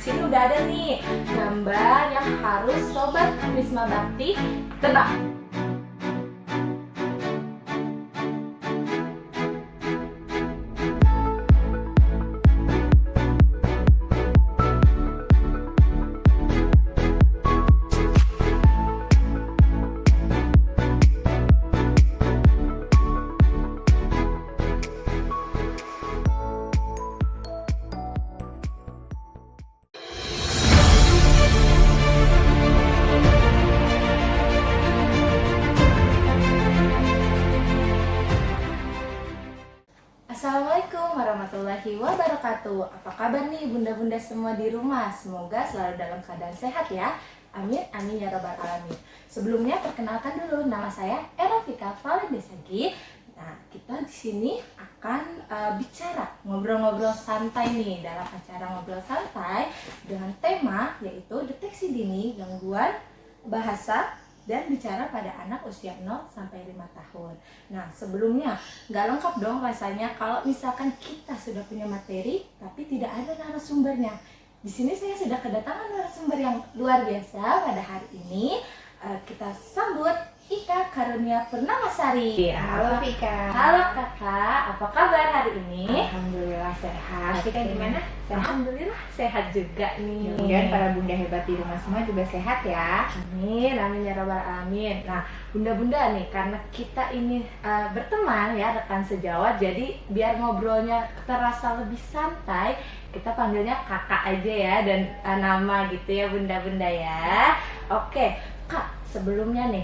sini udah ada nih gambar yang harus Sobat Wisma Bakti tebak. Assalamualaikum warahmatullahi wabarakatuh. Apa kabar nih bunda-bunda semua di rumah? Semoga selalu dalam keadaan sehat ya. Amin, amin ya robbal alamin. Sebelumnya perkenalkan dulu, nama saya Erafika Valendesagi. Nah, kita di sini akan bicara, ngobrol-ngobrol santai nih dalam acara ngobrol santai dengan tema yaitu deteksi dini gangguan bahasa dan bicara pada anak usia 0 sampai 5 tahun. Nah, sebelumnya nggak lengkap dong rasanya kalau misalkan kita sudah punya materi tapi tidak ada narasumbernya. Di sini saya sudah kedatangan narasumber yang luar biasa pada hari ini. Kita sambut Ika Karunia Purnamasari. Halo Vika. Halo kakak, apa kabar hari ini? Alhamdulillah sehat. Vika gimana? Sehat? Alhamdulillah sehat juga nih. Mudah-mudahan para bunda hebat di rumah semua juga sehat ya. Amin, amin ya robbal alamin. Nah, bunda-bunda nih, karena kita ini berteman ya, rekan sejawat, jadi biar ngobrolnya terasa lebih santai, kita panggilnya kakak aja ya, dan nama gitu ya bunda-bunda ya. Oke, kak, sebelumnya nih,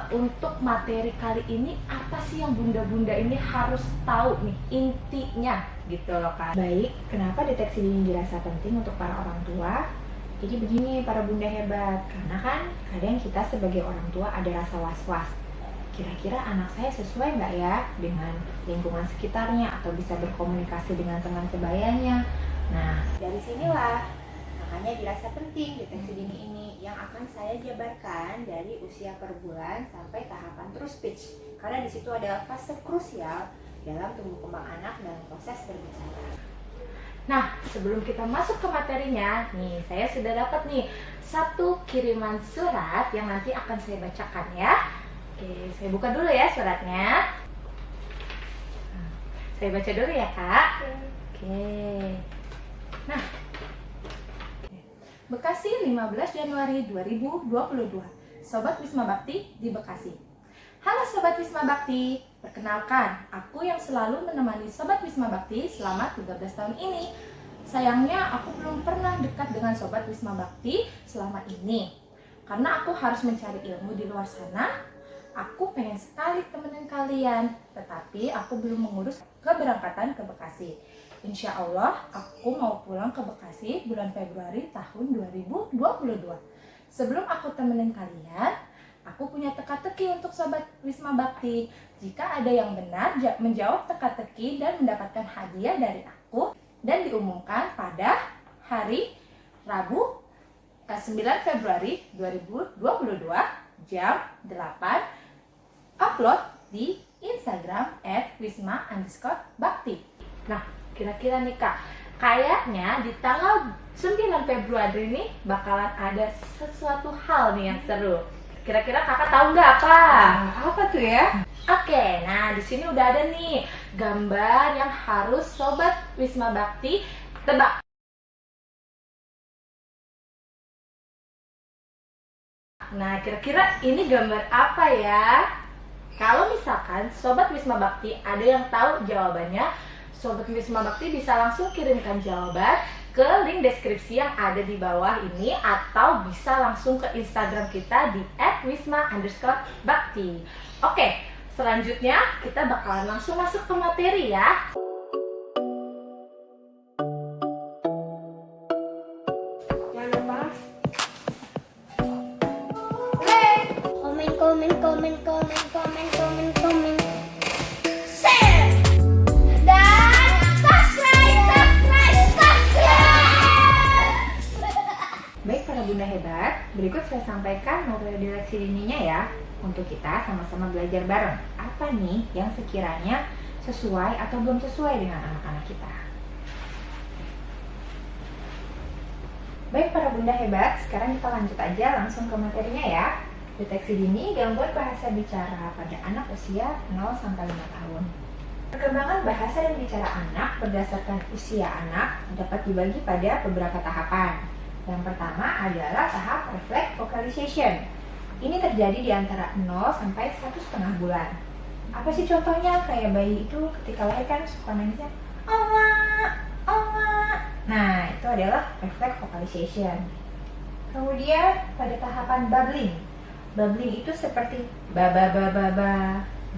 untuk materi kali ini apa sih yang bunda-bunda ini harus tahu nih intinya gitu loh kak. Baik, kenapa deteksi dini dirasa penting untuk para orang tua? Jadi begini para bunda hebat, karena kan kadang kita sebagai orang tua ada rasa was-was. Kira-kira anak saya sesuai nggak ya dengan lingkungan sekitarnya atau bisa berkomunikasi dengan teman sebayanya? Nah, dari sinilah makanya dirasa penting deteksi dini ini yang akan saya jabarkan dari usia per bulan sampai tahapan true speech, karena di situ adalah fase krusial dalam tumbuh kembang anak dalam proses berbicara. Nah, sebelum kita masuk ke materinya, nih saya sudah dapat nih satu kiriman surat yang nanti akan saya bacakan ya. Oke, saya buka dulu ya suratnya. Saya baca dulu ya kak. Oke. Nah, Bekasi 15 Januari 2022. Sobat Wisma Bakti di Bekasi. Halo Sobat Wisma Bakti, perkenalkan, aku yang selalu menemani Sobat Wisma Bakti selama 13 tahun ini. Sayangnya aku belum pernah dekat dengan Sobat Wisma Bakti selama ini. Karena aku harus mencari ilmu di luar sana, aku pengen sekali temenin kalian, tetapi aku belum mengurus keberangkatan ke Bekasi. Insya Allah aku mau pulang ke Bekasi bulan Februari tahun 2022. Sebelum aku temenin kalian, aku punya teka-teki untuk Sobat Wisma Bakti. Jika ada yang benar menjawab teka-teki dan mendapatkan hadiah dari aku dan diumumkan pada hari Rabu 9 Februari 2022 jam 8, upload di Instagram @wisma_bakti. Nah, kira-kira nih kak, kayaknya di tanggal 9 Februari ini bakalan ada sesuatu hal nih yang seru. Kira-kira kakak tahu nggak apa? Apa tuh ya? Oke, nah di sini udah ada nih gambar yang harus Sobat Wisma Bakti tebak. Nah, kira-kira ini gambar apa ya? Kalau misalkan Sobat Wisma Bakti ada yang tahu jawabannya, Sobat Wisma Bakti bisa langsung kirimkan jawaban ke link deskripsi yang ada di bawah ini, atau bisa langsung ke Instagram kita di @wisma_bakti. Oke, selanjutnya kita bakalan langsung masuk ke materi ya. Jangan lupa komen, share, dan subscribe. Baik para bunda hebat, berikut saya sampaikan materi deteksi dininya ya. Untuk kita sama-sama belajar bareng apa nih yang sekiranya sesuai atau belum sesuai dengan anak-anak kita. Baik para bunda hebat, sekarang kita lanjut aja langsung ke materinya ya. Deteksi dini gangguan bahasa bicara pada anak usia 0 sampai 5 tahun. Perkembangan bahasa dan bicara anak berdasarkan usia anak dapat dibagi pada beberapa tahapan. Yang pertama adalah tahap refleks vocalization. Ini terjadi di antara 0 sampai 1,5 bulan. Apa sih contohnya? Kayak bayi itu ketika lahir kan suka nangisnya oma, oma. Nah, itu adalah refleks vocalization. Kemudian pada tahapan babbling. Babbling itu seperti baba baba ba,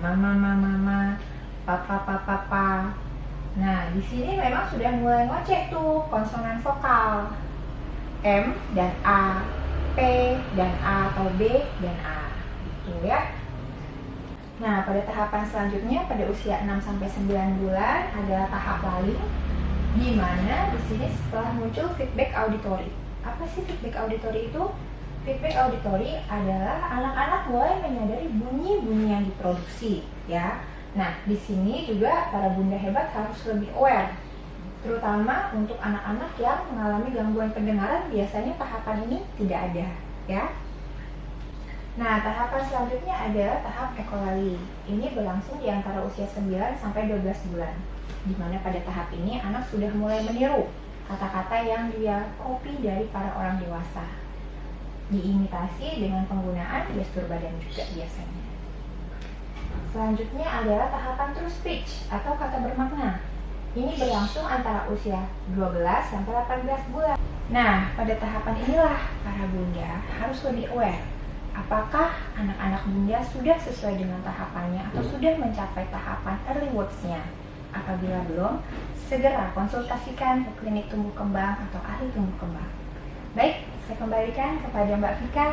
mama mama mama, papa papa papa. Nah, di sini memang sudah mulai ngoceh tuh konsonan vokal. M dan A, P dan A atau B dan A. Gitu ya. Nah, pada tahapan selanjutnya pada usia 6 sampai 9 bulan adalah tahap laling, di mana di sini setelah muncul feedback auditory. Apa sih feedback auditory itu? Feedback auditory adalah anak-anak mulai menyadari bunyi-bunyi yang diproduksi, ya. Nah, di sini juga para bunda hebat harus lebih aware, terutama untuk anak-anak yang mengalami gangguan pendengaran. Biasanya tahapan ini tidak ada, ya. Nah, tahapan selanjutnya adalah tahap ekolali. Ini berlangsung di antara usia 9 sampai 12 bulan. Di mana pada tahap ini anak sudah mulai meniru kata-kata yang dia copy dari para orang dewasa. Diimitasi dengan penggunaan gestur badan juga biasanya. Selanjutnya adalah tahapan true speech atau kata bermakna. Ini berlangsung antara usia 12 sampai 18 bulan. Nah, pada tahapan inilah para bunda harus lebih aware. Apakah anak-anak bunda sudah sesuai dengan tahapannya atau sudah mencapai tahapan early words-nya? Apabila belum, segera konsultasikan ke klinik tumbuh kembang atau ahli tumbuh kembang. Baik, saya kembalikan kepada Mbak Vika.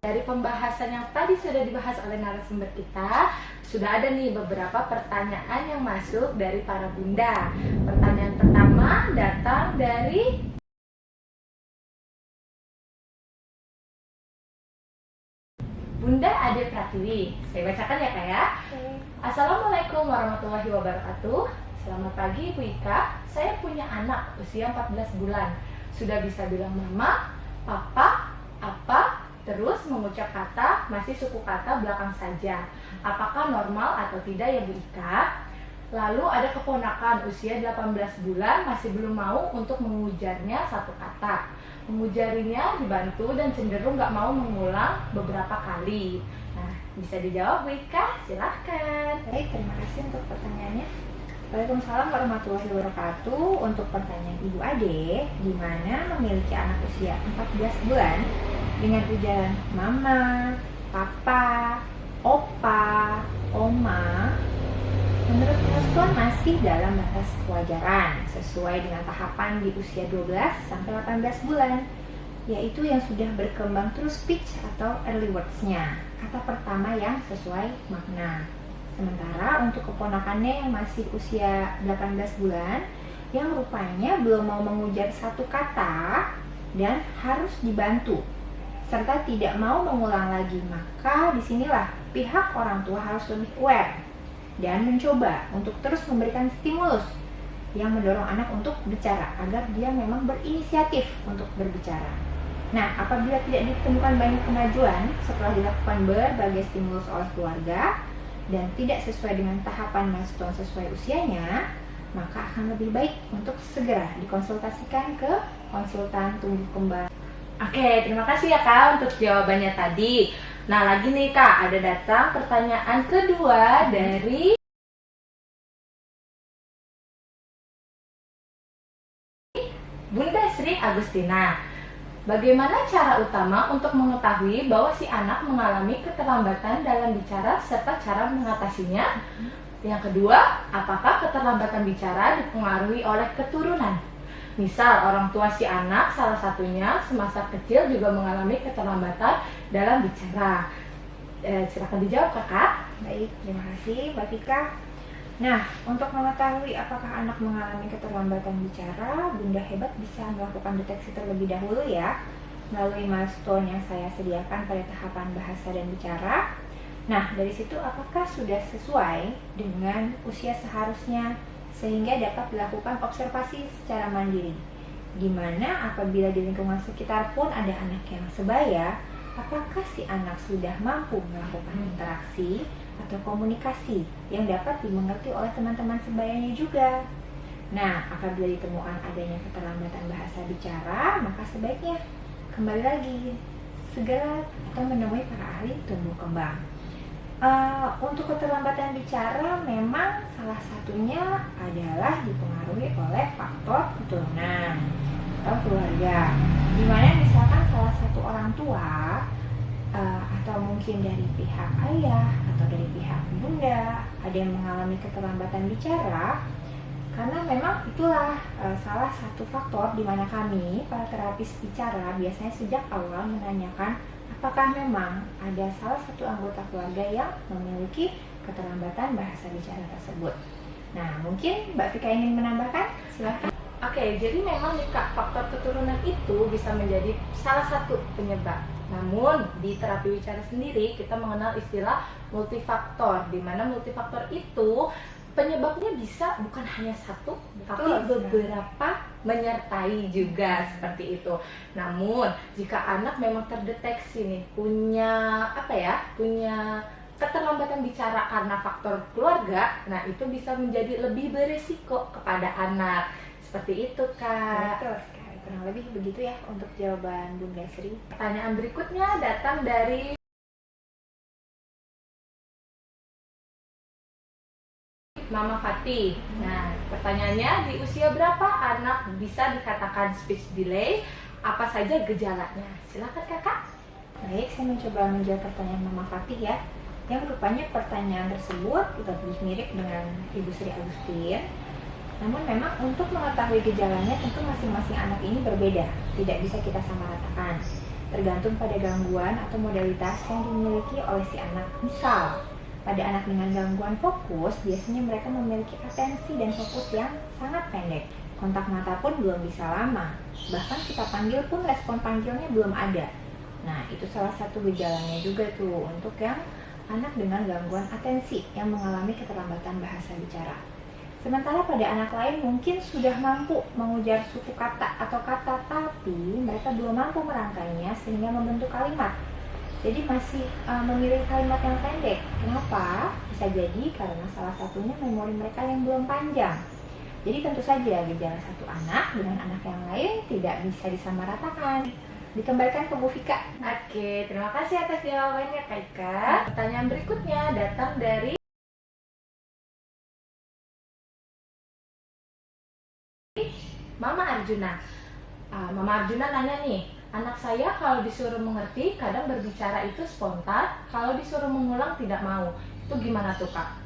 Dari pembahasan yang tadi sudah dibahas oleh narasumber kita, sudah ada nih beberapa pertanyaan yang masuk dari para bunda. Pertanyaan pertama datang dari Bunda Ade Pratiwi. Saya bacakan ya Kak ya. Assalamualaikum warahmatullahi wabarakatuh. Selamat pagi Ibu Ika. Saya punya anak usia 14 bulan. Sudah bisa bilang mama, papa, apa, terus mengucap kata, masih suku kata belakang saja. Apakah normal atau tidak ya Bu Ika? Lalu ada keponakan usia 18 bulan masih belum mau untuk mengujarnya satu kata. Mengujarinya dibantu dan cenderung nggak mau mengulang beberapa kali. Nah, bisa dijawab Bu Ika? Silahkan. Baik, terima kasih untuk pertanyaannya. Waalaikumsalam warahmatullahi wabarakatuh. Untuk pertanyaan Ibu Ade, di mana memiliki anak usia 14 bulan dengan ujaran mama, papa, opa, oma, menurut Tuan masih dalam batas kewajaran sesuai dengan tahapan di usia 12 sampai 18 bulan, yaitu yang sudah berkembang true speech atau early words-nya, kata pertama yang sesuai makna. Sementara untuk keponakannya yang masih usia 18 bulan yang rupanya belum mau mengujar satu kata dan harus dibantu serta tidak mau mengulang lagi, maka disinilah pihak orang tua harus lebih aware dan mencoba untuk terus memberikan stimulus yang mendorong anak untuk bicara agar dia memang berinisiatif untuk berbicara. Nah, apabila tidak ditemukan banyak kemajuan setelah dilakukan berbagai stimulus oleh keluarga dan tidak sesuai dengan tahapan milestone sesuai usianya, maka akan lebih baik untuk segera dikonsultasikan ke konsultan tumbuh kembang. Oke, terima kasih ya Kak untuk jawabannya tadi. Nah, lagi nih Kak, ada datang pertanyaan kedua dari Bunda Sri Agustina. Bagaimana cara utama untuk mengetahui bahwa si anak mengalami keterlambatan dalam bicara serta cara mengatasinya? Yang kedua, apakah keterlambatan bicara dipengaruhi oleh keturunan? Misal, orang tua si anak salah satunya semasa kecil juga mengalami keterlambatan dalam bicara. Silakan dijawab, Kakak. Baik, terima kasih Mbak Vika. Nah, untuk mengetahui apakah anak mengalami keterlambatan bicara, Bunda Hebat bisa melakukan deteksi terlebih dahulu ya, melalui milestone yang saya sediakan pada tahapan bahasa dan bicara. Nah, dari situ apakah sudah sesuai dengan usia seharusnya sehingga dapat dilakukan observasi secara mandiri. Di mana apabila di lingkungan sekitar pun ada anak yang sebaya, apakah si anak sudah mampu melakukan interaksi atau komunikasi yang dapat dimengerti oleh teman-teman sebayanya juga. Nah, apabila ditemukan adanya keterlambatan bahasa bicara, maka sebaiknya kembali lagi segera atau menemui para ahli tumbuh kembang. Untuk keterlambatan bicara memang salah satunya adalah dipengaruhi oleh faktor keturunan atau keluarga, dimana misalkan salah satu orang tua atau mungkin dari pihak ayah atau dari pihak bunda ada yang mengalami keterlambatan bicara, karena memang itulah salah satu faktor di mana kami para terapis bicara biasanya sejak awal menanyakan apakah memang ada salah satu anggota keluarga yang memiliki keterlambatan bahasa bicara tersebut. Nah, mungkin Mbak Vika ingin menambahkan? Silakan. Oke, jadi memang nih Kak, faktor keturunan itu bisa menjadi salah satu penyebab. Namun di terapi bicara sendiri kita mengenal istilah multifaktor, di mana multifaktor itu penyebabnya bisa bukan hanya satu, tapi beberapa menyertai juga seperti itu. Namun jika anak memang terdeteksi nih punya punya keterlambatan bicara karena faktor keluarga, nah itu bisa menjadi lebih beresiko kepada anak. Seperti itu, Kak. Betul sekali, kurang lebih begitu ya untuk jawaban Bunda Sri. Pertanyaan berikutnya datang dari Mama Fatih. Nah, pertanyaannya, di usia berapa anak bisa dikatakan speech delay? Apa saja gejalanya? Silakan Kakak. Baik, saya mencoba menjawab pertanyaan Mama Fatih ya. Yang rupanya pertanyaan tersebut lebih mirip dengan Ibu Sri Agustin. Namun memang untuk mengetahui gejalanya tentu masing-masing anak ini berbeda. Tidak bisa kita samaratakan. Tergantung pada gangguan atau modalitas yang dimiliki oleh si anak. Misal, pada anak dengan gangguan fokus, biasanya mereka memiliki atensi dan fokus yang sangat pendek. Kontak mata pun belum bisa lama. Bahkan kita panggil pun respon panggilnya belum ada. Nah, itu salah satu gejalanya juga tuh untuk yang anak dengan gangguan atensi yang mengalami keterlambatan bahasa bicara. Sementara pada anak lain mungkin sudah mampu mengujar suku kata atau kata, tapi mereka belum mampu merangkainya sehingga membentuk kalimat. Jadi masih memilih kalimat yang pendek. Kenapa? Bisa jadi karena salah satunya memori mereka yang belum panjang. Jadi tentu saja gejala satu anak dengan anak yang lain tidak bisa disamaratakan. Dikembalikan ke Bu Vika. Oke, terima kasih atas jawabannya Kak Ika. Pertanyaan berikutnya datang dari Mama Arjuna. Mama Arjuna nanya nih, anak saya kalau disuruh mengerti kadang berbicara itu spontan, kalau disuruh mengulang tidak mau. Itu gimana tuh Kak?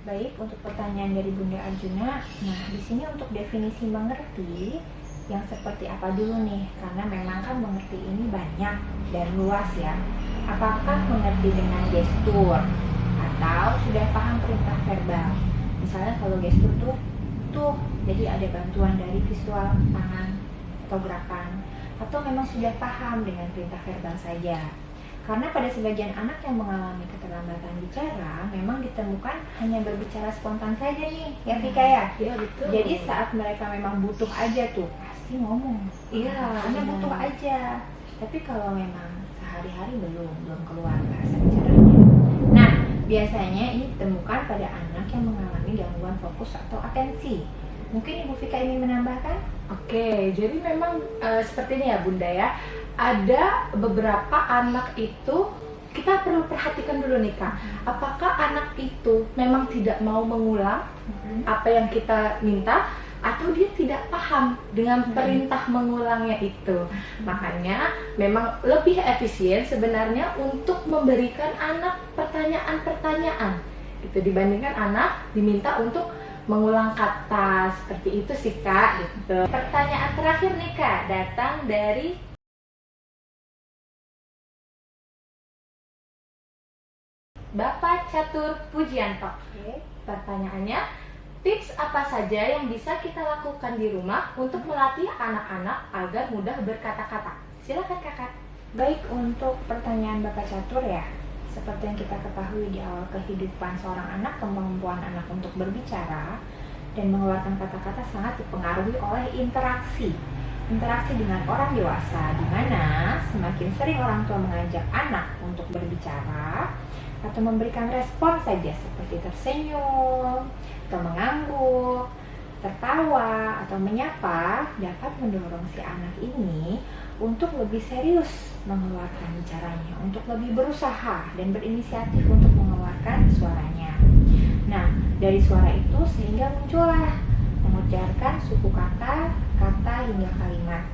Baik, untuk pertanyaan dari Bunda Arjuna, nah di sini untuk definisi mengerti yang seperti apa dulu nih, karena memang kan mengerti ini banyak dan luas ya. Apakah mengerti dengan gestur atau sudah paham perintah verbal? Misalnya kalau gestur tuh jadi ada bantuan dari visual tangan atau gerakan, atau memang sudah paham dengan perintah verbal saja. Karena pada sebagian anak yang mengalami keterlambatan bicara memang ditemukan hanya berbicara spontan saja nih, ya Vika ya? Iya betul. Jadi saat mereka memang butuh aja tuh pasti ngomong. Iya, Hanya benar. butuh aja. Tapi kalau memang sehari-hari belum keluar bahasa bicaranya. Nah, biasanya ini ditemukan pada anak yang mengalami gangguan fokus atau atensi. Mungkin Ibu Vika ingin menambahkan? Oke, jadi memang seperti ini ya Bunda ya. Ada beberapa anak itu kita perlu perhatikan dulu nih Kak. Apakah anak itu memang tidak mau mengulang apa yang kita minta, atau dia tidak paham dengan perintah mengulangnya itu. Makanya memang lebih efisien sebenarnya untuk memberikan anak pertanyaan-pertanyaan itu dibandingkan anak diminta untuk mengulang kata. Seperti itu sih Kak gitu. Pertanyaan terakhir nih Kak datang dari Bapak Catur Pujianto. Pertanyaannya, tips apa saja yang bisa kita lakukan di rumah untuk melatih anak-anak agar mudah berkata-kata? Silakan Kakak. Baik, untuk pertanyaan Bapak Catur ya, seperti yang kita ketahui di awal kehidupan seorang anak, kemampuan anak untuk berbicara dan mengeluarkan kata-kata sangat dipengaruhi oleh interaksi dengan orang dewasa, di mana semakin sering orang tua mengajak anak untuk berbicara atau memberikan respon saja seperti tersenyum atau mengangguk, tertawa atau menyapa, dapat mendorong si anak ini untuk lebih serius mengeluarkan bicaranya, untuk lebih berusaha dan berinisiatif untuk mengeluarkan suaranya. Nah, dari suara itu sehingga muncullah mengucapkan suku kata hingga kalimat.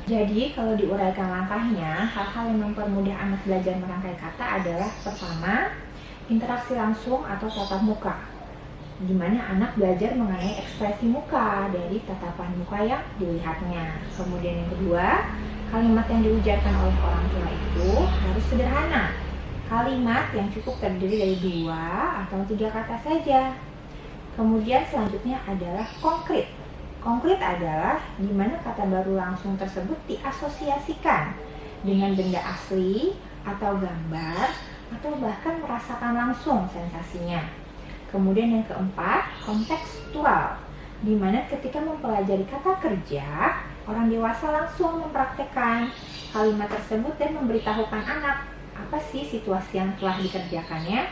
Jadi, kalau diuraikan langkahnya, hal-hal yang mempermudah anak belajar merangkai kata adalah pertama, interaksi langsung atau tatap muka, di mana anak belajar mengenai ekspresi muka dari tatapan muka yang dilihatnya. Kemudian yang kedua, kalimat yang diucapkan oleh orang tua itu harus sederhana. Kalimat yang cukup terdiri dari 2 atau 3 kata saja. Kemudian selanjutnya adalah konkret. Konkret adalah di mana kata baru langsung tersebut diasosiasikan dengan benda asli atau gambar atau bahkan merasakan langsung sensasinya. Kemudian yang keempat, kontekstual, di mana ketika mempelajari kata kerja, orang dewasa langsung mempraktekkan kalimat tersebut dan memberitahukan anak apa sih situasi yang telah dikerjakannya.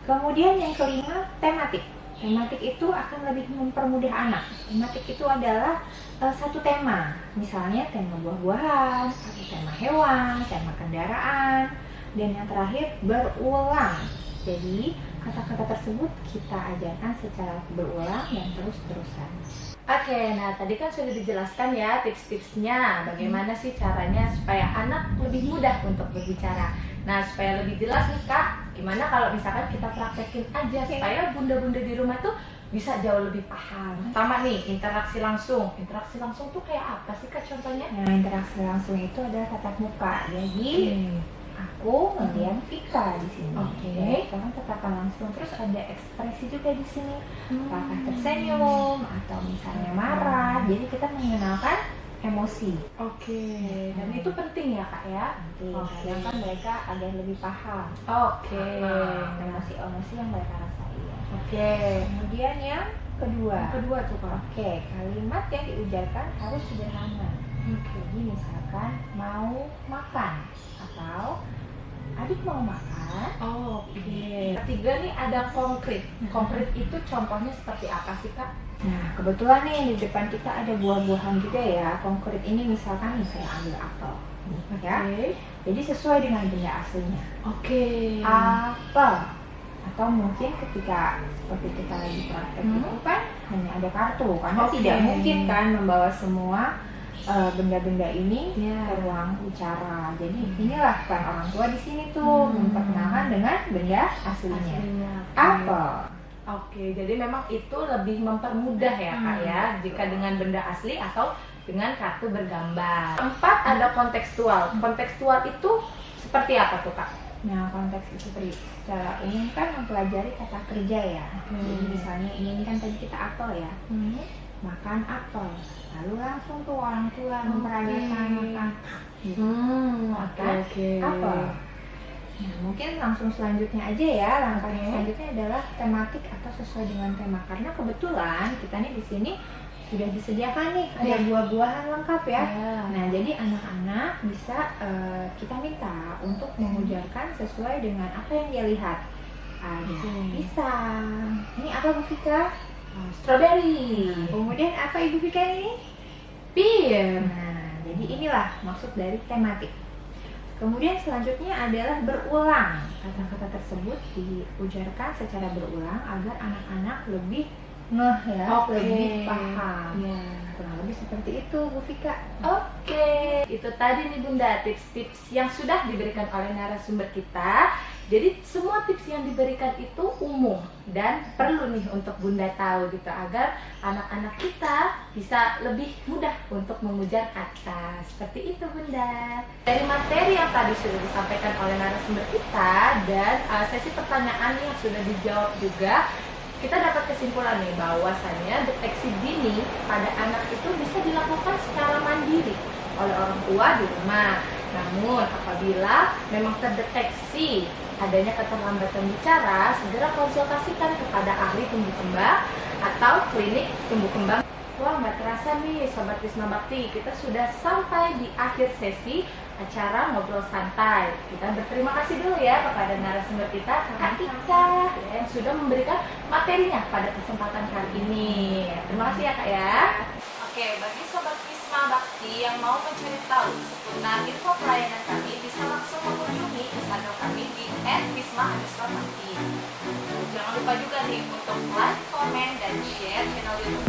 Kemudian yang kelima, tematik. Tematik itu akan lebih mempermudah anak. Tematik itu adalah satu tema, misalnya tema buah-buahan, atau tema hewan, tema kendaraan, dan yang terakhir berulang. Jadi kata-kata tersebut kita ajarkan secara berulang dan terus-terusan. Oke, nah tadi kan sudah dijelaskan ya tips-tipsnya, bagaimana sih caranya supaya anak lebih mudah untuk berbicara. Nah, supaya lebih jelas nih Kak, gimana kalau misalkan kita praktekin aja supaya bunda-bunda di rumah tuh bisa jauh lebih paham. Pertama nih, interaksi langsung. Interaksi langsung tuh kayak apa sih Kak contohnya? Nah, interaksi langsung itu adalah tatap muka. Jadi aku melihat Vika di sini. Oke. Sekarang tatapan langsung, terus ada ekspresi juga di sini. Apakah tersenyum atau misalnya marah. Jadi kita mengenalkan emosi. Oke. Dan itu penting ya Kak ya? Nanti Oke. kadang kan mereka agar lebih paham Oke. emosi-emosi yang mereka rasain. Oke. Kemudian yang kedua. Yang kedua tuh Kak. Oke, kalimat yang diucapkan harus sederhana. Oke. Jadi misalkan mau makan atau adik mau makan. Oke. Ketiga nih ada konkret. Konkret itu contohnya seperti apa sih Kak? Nah, kebetulan nih di depan kita ada buah-buahan juga ya. Konkret ini misalkan saya ambil apel, ya. Jadi sesuai dengan benda aslinya. Oke. Apel. Atau mungkin ketika seperti kita lagi praktek itu kan hanya ada kartu, karena Oke. tidak mungkin kan membawa semua benda-benda ini Ya. ke ruang bicara. Jadi inilah kan orang tua di sini tuh memperkenalkan dengan benda aslinya. Apel. Oke, jadi memang itu lebih mempermudah ya Kak ya, jika dengan benda asli atau dengan kartu bergambar. 4 ada kontekstual. Kontekstual itu seperti apa tuh Kak? Nah, konteks itu secara umum kan mempelajari kata kerja ya. Jadi misalnya ini kan tadi kita apel ya, makan apel. Lalu langsung tuh orang tua memperagakan makan Oke. apel. Nah, mungkin langsung selanjutnya aja ya. Langkah selanjutnya adalah tematik atau sesuai dengan tema. Karena kebetulan kita nih di sini sudah disediakan nih ada buah-buahan lengkap ya. Nah, jadi anak-anak bisa kita minta untuk mengujarkan sesuai dengan apa yang dia lihat. Ada pisang. Ini apa Bu Vika? Strawberry. Kemudian apa Ibu Vika ini? Pir. Nah, jadi inilah maksud dari tematik. Kemudian selanjutnya adalah berulang. Kata-kata tersebut diujarkan secara berulang agar anak-anak lebih ngeh ya, Oke. lebih paham. Ya. Kurang lebih seperti itu, Bu Vika. Oke, itu tadi nih Bunda tips-tips yang sudah diberikan oleh narasumber kita. Jadi semua tips yang diberikan itu umum dan perlu nih untuk Bunda tahu gitu agar anak-anak kita bisa lebih mudah untuk mengujar kata. Seperti itu Bunda. Dari materi yang tadi sudah disampaikan oleh narasumber kita dan sesi pertanyaan yang sudah dijawab juga, kita dapat kesimpulan nih bahwasannya deteksi dini pada anak itu bisa dilakukan secara mandiri oleh orang tua di rumah. Namun apabila memang terdeteksi adanya keterlambatan bicara, segera konsultasikan kepada ahli tumbuh kembang atau klinik tumbuh kembang. Wah, nggak terasa nih Sobat Wisma Bakti, kita sudah sampai di akhir sesi acara ngobrol santai. Kita berterima kasih dulu ya kepada narasumber kita, Kak Ika, yang sudah memberikan materinya pada kesempatan kali ini. Terima kasih ya Kak ya. Oke, bagi Sobat Wisma Bakti yang mau mencari tahu seputar info pelayanan kami, bisa langsung mengunjungi Instagram kami di @wisma_bakti. Jangan lupa juga nih untuk like, komen, dan share channel YouTube